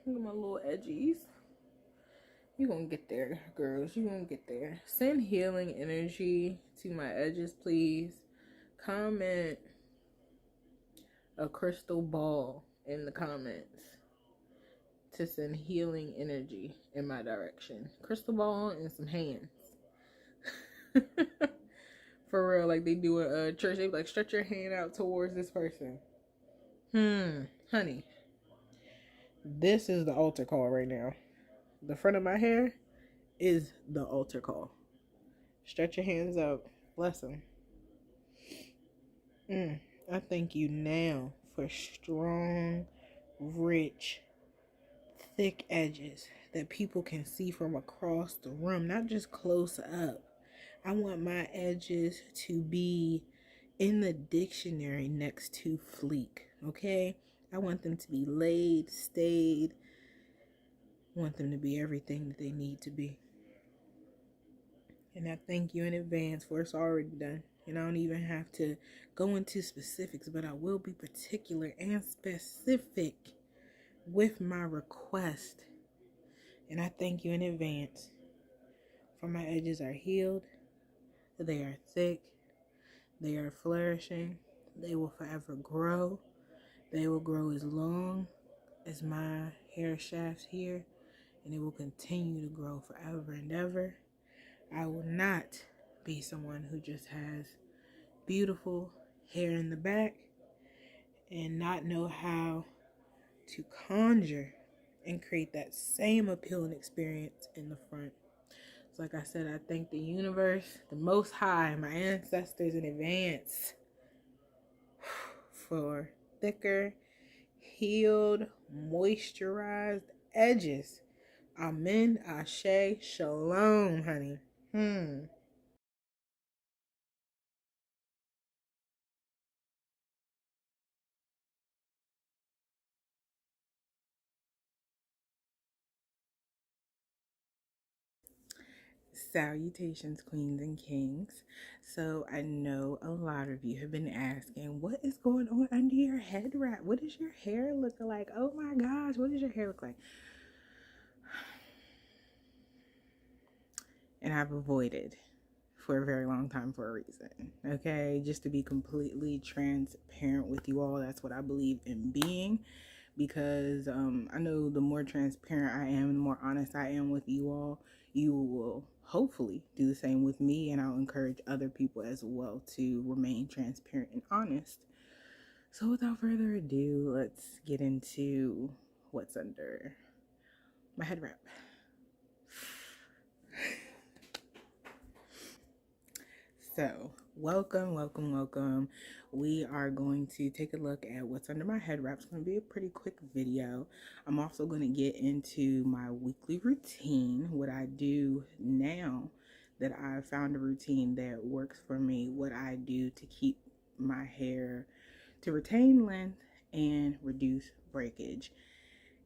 Look at my little edgies. You gonna get there, girls. You gonna get there. Send healing energy to my edges, please. Comment a crystal ball in the comments to send healing energy in my direction. Crystal ball and some hands. For real, like they do at church. They be like, stretch your hand out towards this person. Honey. This is the altar call right now. The front of my hair is the altar call. Stretch your hands out. Bless them. I thank you now for strong, rich, thick edges that people can see from across the room, not just close up. I want my edges to be in the dictionary next to fleek, okay? I want them to be laid, stayed. I want them to be everything that they need to be. And I thank you in advance for it's already done. And I don't even have to go into specifics, but I will be particular and specific with my request. And I thank you in advance for my edges are healed. They are thick. They are flourishing. They will forever grow. They will grow as long as my hair shafts here. And it will continue to grow forever and ever. I will not be someone who just has beautiful hair in the back and not know how to conjure and create that same appealing experience in the front. So like I said, I thank the universe, the Most High, my ancestors in advance for thicker, healed, moisturized edges. Amen, Ashe, Shalom, honey. Salutations, queens and kings. So I know a lot of you have been asking, what is going on under your head wrap? What does your hair look like? Oh my gosh, what does your hair look like? And I've avoided for a very long time for a reason, okay? Just to be completely transparent with you all. That's what I believe in being, because I know the more transparent I am, the more honest I am with you all, you will hopefully do the same with me, and I'll encourage other people as well to remain transparent and honest. So without further ado, let's get into what's under my head wrap. So, welcome. We are going to take a look at what's under my head wrap. It's going to be a pretty quick video. I'm also going to get into my weekly routine, what I do now that I found a routine that works for me, what I do to keep my hair to retain length and reduce breakage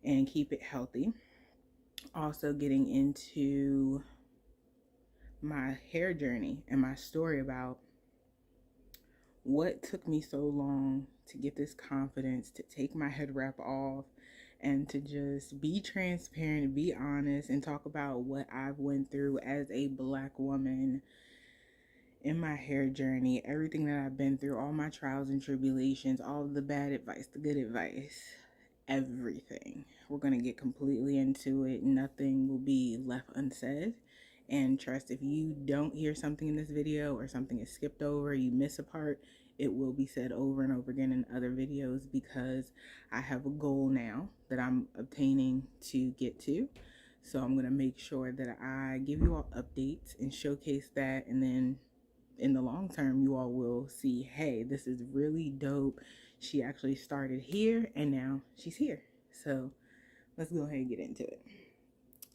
and keep it healthy. Also getting into my hair journey and my story about what took me so long to get this confidence to take my head wrap off and to just be transparent, be honest, and talk about what I've went through as a Black woman in my hair journey, everything that I've been through, all my trials and tribulations, all of the bad advice, the good advice, everything. We're going to get completely into it. Nothing will be left unsaid. And trust, if you don't hear something in this video or something is skipped over, you miss a part, it will be said over and over again in other videos, because I have a goal now that I'm obtaining to get to. So I'm going to make sure that I give you all updates and showcase that. And then in the long term, you all will see, hey, this is really dope. She actually started here and now she's here. So let's go ahead and get into it.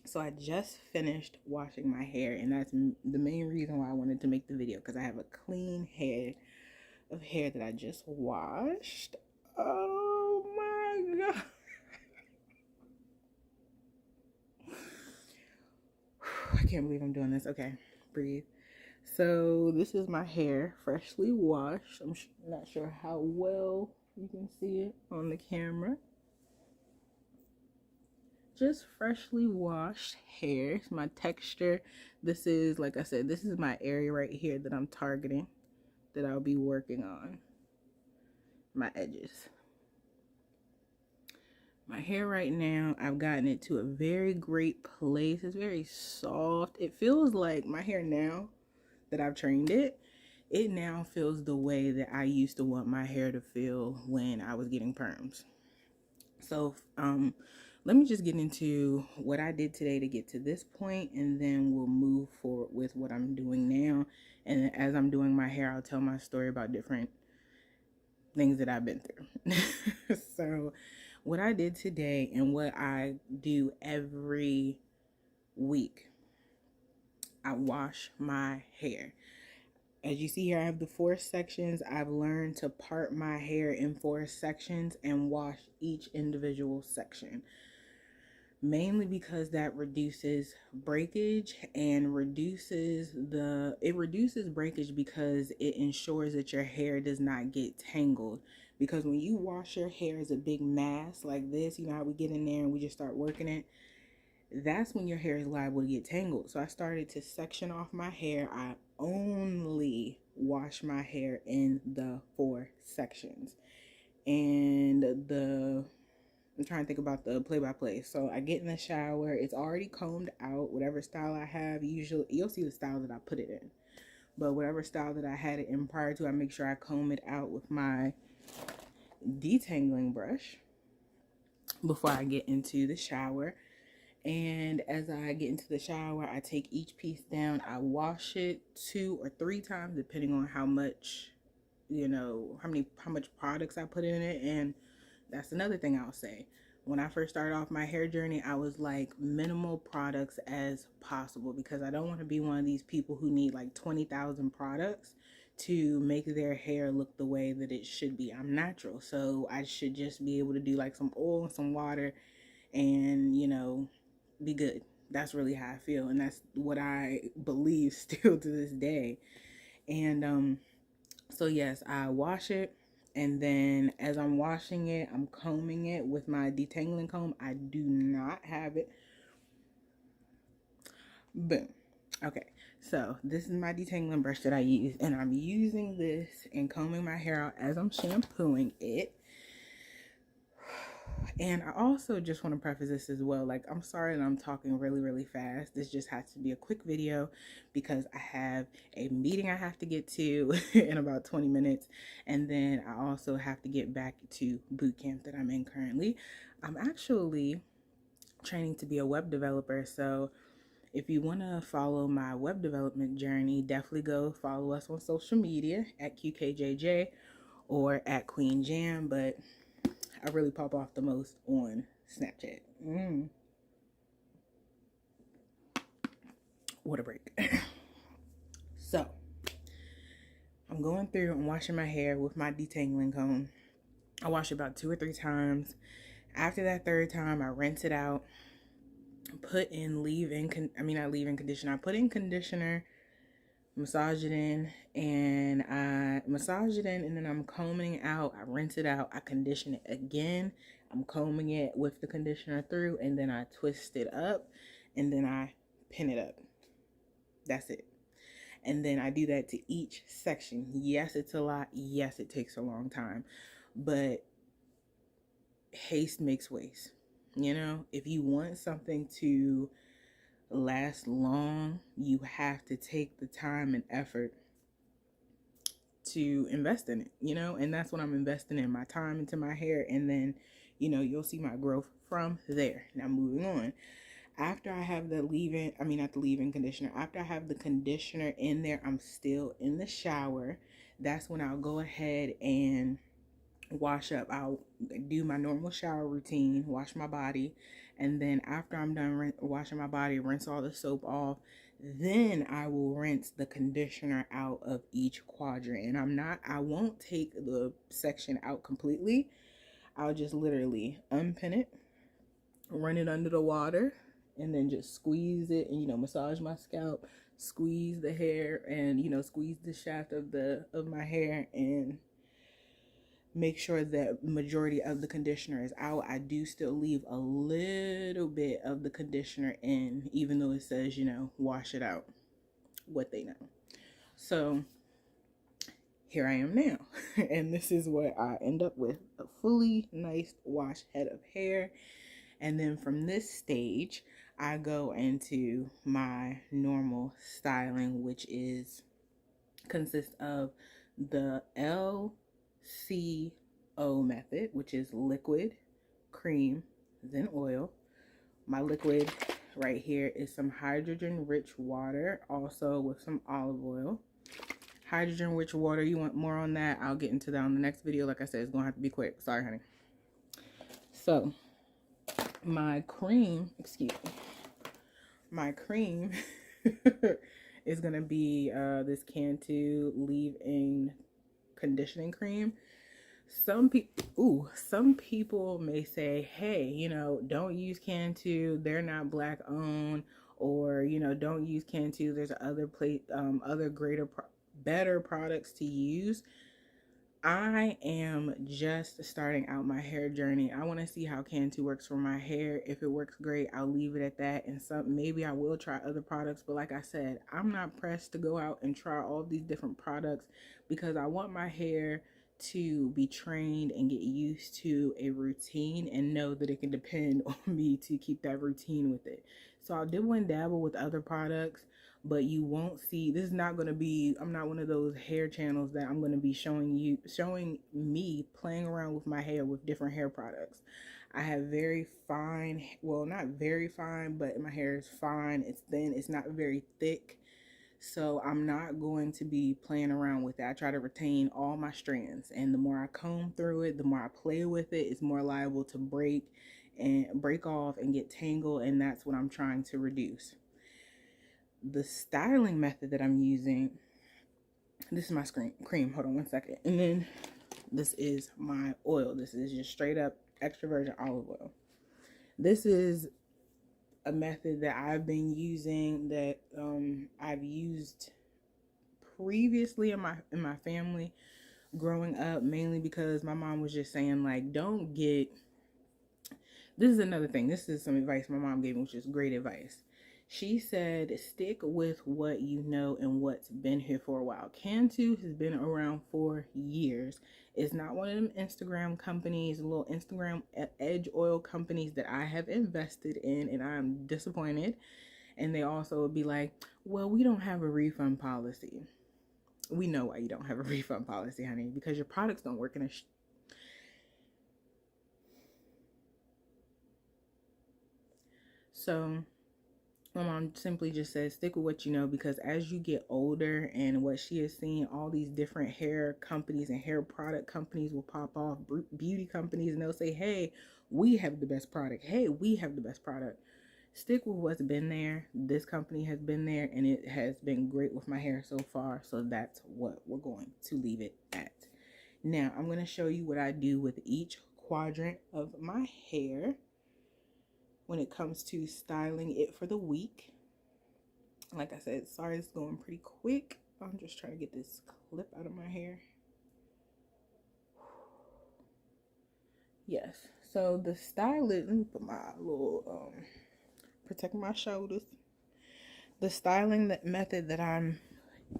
So I just finished washing my hair, and that's the main reason why I wanted to make the video, because I have a clean head of hair that I just washed. Oh my God. I can't believe I'm doing this. Okay, breathe. So this is my hair, freshly washed. I'm not sure how well you can see it on the camera. just freshly washed hair. My texture, this is, like I said, this is my area right here that I'm targeting, that I'll be working on, my edges. My hair right now, I've gotten it to a very great place. It's very soft. It feels like my hair now that I've trained it, it now feels the way that I used to want my hair to feel when I was getting perms. So let me just get into what I did today to get to this point, and then we'll move forward with what I'm doing now. And as I'm doing my hair, I'll tell my story about different things that I've been through. So what I did today and what I do every week, I wash my hair. As you see here, I have the 4 sections. I've learned to part my hair in 4 sections and wash each individual section. Mainly because that reduces breakage and reduces breakage because it ensures that your hair does not get tangled. Because when you wash your hair as a big mass like this, you know how we get in there and we just start working it? That's when your hair is liable to get tangled. So I started to section off my hair. I only wash my hair in the 4 sections. And I'm trying to think about the play-by-play. So I get in the shower. It's already combed out. Whatever style I have, usually you'll see the style that I put it in. But whatever style that I had it in prior to, I make sure I comb it out with my detangling brush before I get into the shower. And as I get into the shower, I take each piece down. I wash it 2 or 3 times, depending on how much, how much products I put in it. And that's another thing I'll say. When I first started off my hair journey, I was like minimal products as possible, because I don't want to be one of these people who need like 20,000 products to make their hair look the way that it should be. I'm natural, so I should just be able to do like some oil and some water and, be good. That's really how I feel, and that's what I believe still to this day. And so yes, I wash it, and then as I'm washing it, I'm combing it with my detangling comb. I do not have it. Boom. Okay, so this is my detangling brush that I use, and I'm using this and combing my hair out as I'm shampooing it. And I also just want to preface this as well. Like, I'm sorry that I'm talking really, really fast. This just has to be a quick video because I have a meeting I have to get to in about 20 minutes. And then I also have to get back to boot camp that I'm in currently. I'm actually training to be a web developer. So if you want to follow my web development journey, definitely go follow us on social media at qkjj or at Queen Jam. But I really pop off the most on Snapchat. What a break. So, I'm going through and washing my hair with my detangling comb. I wash it about 2 or 3 times. After that 3rd time, I rinse it out. Put in conditioner. I put in conditioner, massage it in, and then I'm combing it out. I rinse it out. I condition it again. I'm combing it with the conditioner through, and then I twist it up, and then I pin it up. That's it. And then I do that to each section. Yes, it's a lot. Yes, it takes a long time, but haste makes waste. If you want something to last long, you have to take the time and effort to invest in it, and that's what I'm investing in, my time into my hair. And then, you'll see my growth from there. Now moving on. After I have not the leave-in conditioner. After I have the conditioner in there, I'm still in the shower. That's when I'll go ahead and wash up. I'll do my normal shower routine, wash my body, and then after I'm done washing my body, rinse all the soap off. Then I will rinse the conditioner out of each quadrant. And I won't take the section out completely. I'll just literally unpin it, run it under the water, and then just squeeze it and, massage my scalp, squeeze the hair, and, squeeze the shaft of my hair. And make sure that majority of the conditioner is out. I do still leave a little bit of the conditioner in, even though it says, you know, wash it out. What they know. So here I am now. And this is what I end up with. A fully nice washed head of hair. And then from this stage, I go into my normal styling, which consists of the LCO method, which is liquid, cream, then oil. My liquid right here is some hydrogen-rich water, also with some olive oil. Hydrogen-rich water, you want more on that? I'll get into that on the next video. Like I said, it's going to have to be quick. Sorry, honey. So, my cream is going to be this Cantu leave-in conditioning cream. Some people may say, hey, you know, don't use Cantu, they're not black owned, or, you know, don't use Cantu, there's other better products to use. I am just starting out my hair journey. I want to see how Cantu works for my hair. If it works great, I'll leave it at that. And maybe I will try other products. But like I said, I'm not pressed to go out and try all these different products because I want my hair to be trained and get used to a routine and know that it can depend on me to keep that routine with it. So I'll dibble and dabble with other products, but you won't see, this is not going to be, I'm not one of those hair channels that I'm going to be showing me playing around with my hair with different hair products. I have very fine, well, not very fine, but my hair is fine. It's thin. It's not very thick. So I'm not going to be playing around with it. I try to retain all my strands. And the more I comb through it, the more I play with it, it's more liable to break off and get tangled. And that's what I'm trying to reduce. The styling method that I'm using, this is my cream. Hold on one second. And then this is my oil. This is just straight up extra virgin olive oil. This is a method that I've been using, that I've used previously in my family growing up, mainly because my mom was just saying, like, this is another thing. This is some advice my mom gave me, which is great advice. She said, stick with what you know and what's been here for a while. Cantu has been around for years. It's not one of them Instagram companies, little Instagram edge oil companies that I have invested in, and I'm disappointed. And they also would be like, well, we don't have a refund policy. We know why you don't have a refund policy, honey, because your products don't work in a So my mom simply just says, stick with what you know, because as you get older, and what she is seeing, all these different hair companies and hair product companies will pop off, beauty companies, and they'll say, hey, we have the best product. Hey, we have the best product. Stick with what's been there. This company has been there, and it has been great with my hair so far. So that's what we're going to leave it at. Now, I'm going to show you what I do with each quadrant of my hair when it comes to styling it for the week. Like I said, sorry, it's going pretty quick. I'm just trying to get this clip out of my hair. Yes, so the styling, let me put my little, protect my shoulders. The styling method that I'm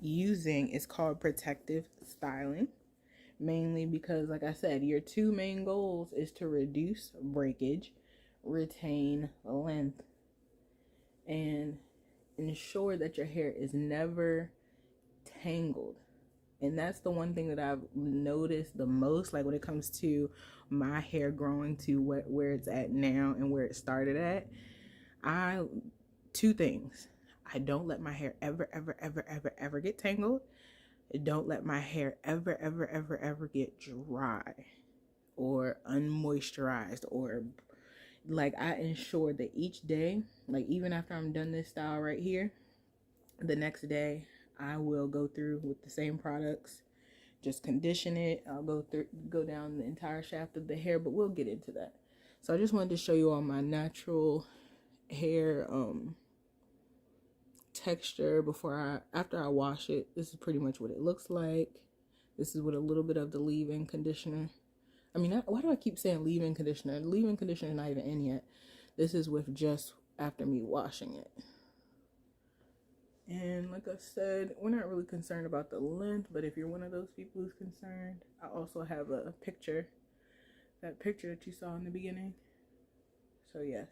using is called protective styling. Mainly because, like I said, your two main goals is to reduce breakage, retain length, and ensure that your hair is never tangled. And that's the one thing that I've noticed the most, like when it comes to my hair growing to where it's at now and where it started at. Two things. I don't let my hair ever get tangled. Don't let my hair ever get dry or unmoisturized, or like, I ensure that each day, like even after I'm done this style right here, the next day I will go through with the same products, just condition it. I'll go down the entire shaft of the hair, but we'll get into that. So I just wanted to show you all my natural hair texture after I wash it. This is pretty much what it looks like. This is with a little bit of the leave-in conditioner. I mean, why do I keep saying leave-in conditioner? The leave-in conditioner is not even in yet. This is with just after me washing it. And like I said, we're not really concerned about the length, but if you're one of those people who's concerned, I also have a picture, that picture that you saw in the beginning. So yes,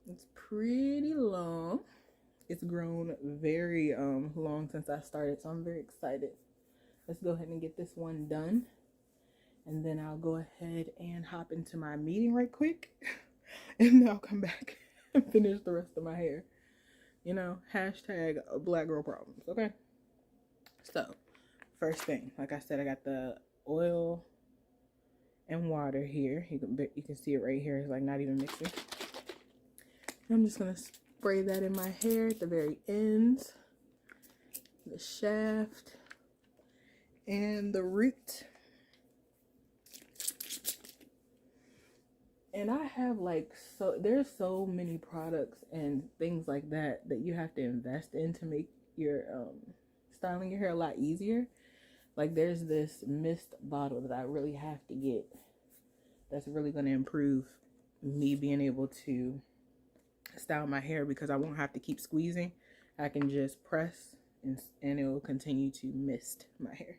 it's pretty long. It's grown very long since I started, so I'm very excited. Let's go ahead and get this one done, and then I'll go ahead and hop into my meeting right quick, and then I'll come back and finish the rest of my hair. You know, hashtag black girl problems, okay? So, first thing, like I said, I got the oil and water here. You can see it right here. It's like not even mixing. I'm just gonna spray that in my hair at the very ends, the shaft, and the root. And I have there's so many products and things like that you have to invest in to make your styling your hair a lot easier. Like there's this mist bottle that I really have to get that's really going to improve me being able to style my hair, because I won't have to keep squeezing. I can just press and it will continue to mist my hair.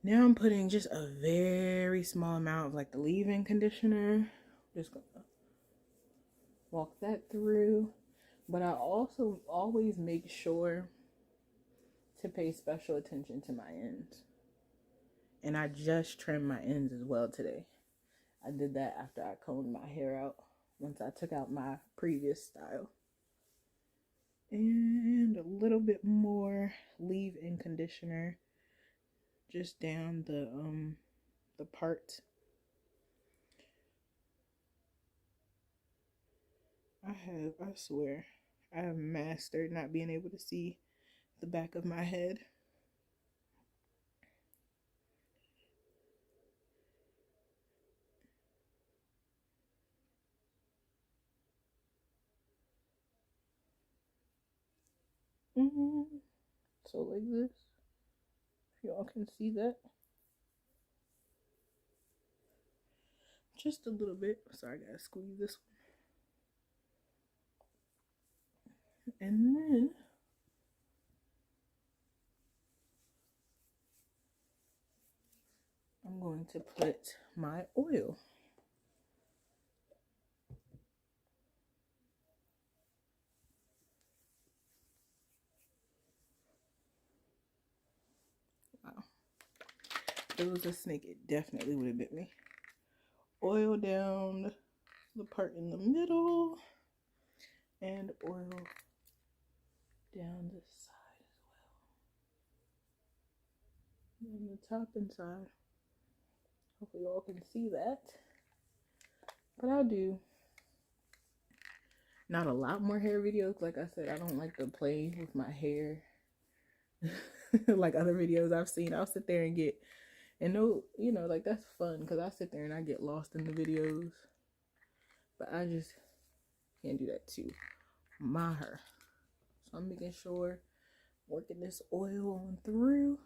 Now I'm putting just a very small amount of like the leave-in conditioner. Just gonna walk that through. But I also always make sure to pay special attention to my ends. And I just trimmed my ends as well today. I did that after I combed my hair out, once I took out my previous style. And a little bit more leave-in conditioner just down the part. I swear, I have mastered not being able to see the back of my head. So like this, if y'all can see that. Just a little bit. Sorry, I gotta squeeze this one. And then I'm going to put my oil. Wow. If it was a snake, it definitely would have bit me. Oil down the part in the middle, and oil down the side as well. And the top and side. Hopefully y'all can see that. But I'll do not a lot more hair videos. Like I said, I don't like to play with my hair like other videos I've seen. I'll sit there and like that's fun, because I sit there and I get lost in the videos. But I just can't do that to my hair. So I'm making sure, working this oil on through.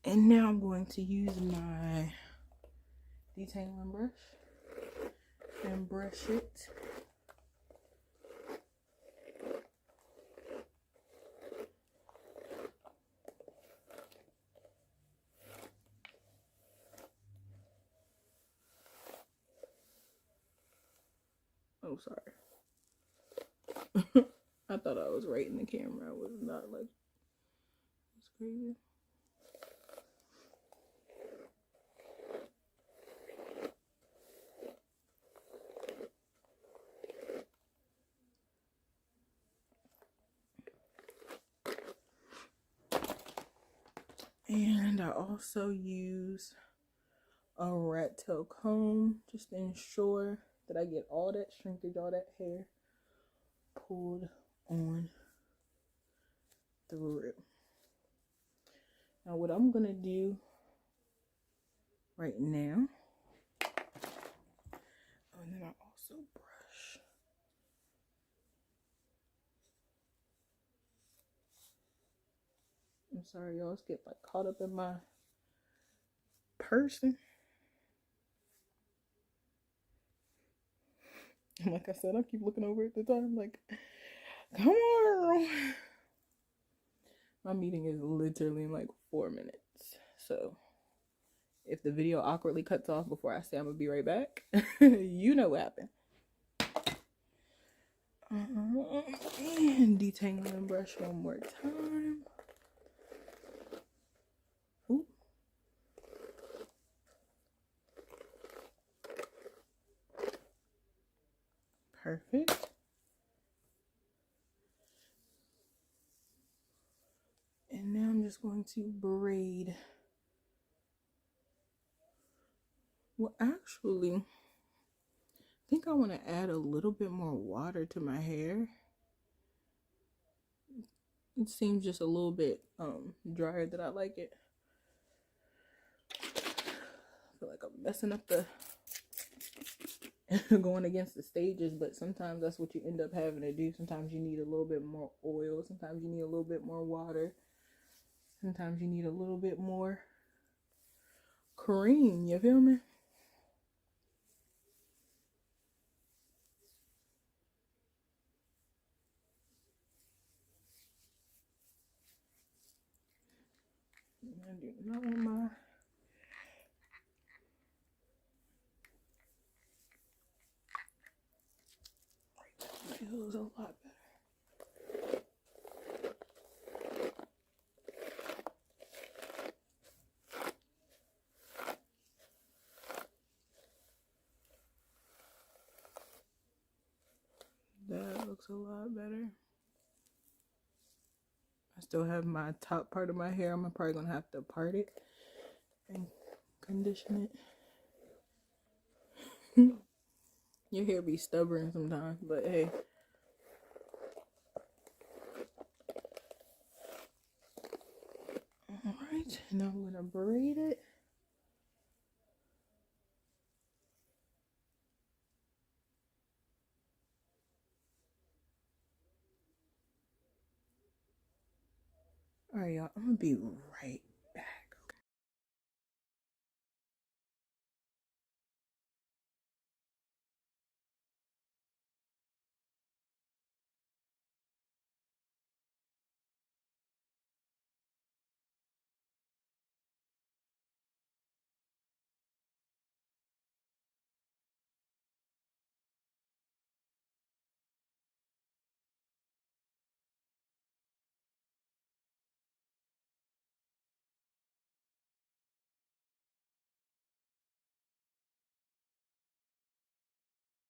And now I'm going to use my detangling brush and brush it. Oh, sorry. I thought I was right in the camera. I was not. Like, it's crazy. And I also use a rat tail comb just to ensure that I get all that shrinkage, all that hair pulled on through. Now what I'm gonna do right now, and then I also brush. I'm sorry, y'all, get like caught up in my person. Like I said, I keep looking over at the time, like, come on. My meeting is literally in like 4 minutes. So if the video awkwardly cuts off before I say I'm gonna be right back, you know what happened. And detangling brush one more time. Ooh. Perfect. And now I'm just going to braid. Well, actually, I think I want to add a little bit more water to my hair. It seems just a little bit drier than I like it. I feel like I'm messing up the going against the stages, but sometimes that's what you end up having to do. Sometimes you need a little bit more oil. Sometimes you need a little bit more water. Sometimes you need a little bit more cream. You feel me? I do not want my feels a lot better. That looks a lot better. I still have my top part of my hair. I'm probably gonna have to part it and condition it. Your hair be stubborn sometimes, but hey. Alright, now I'm gonna braid it. Alright, y'all, I'm gonna be right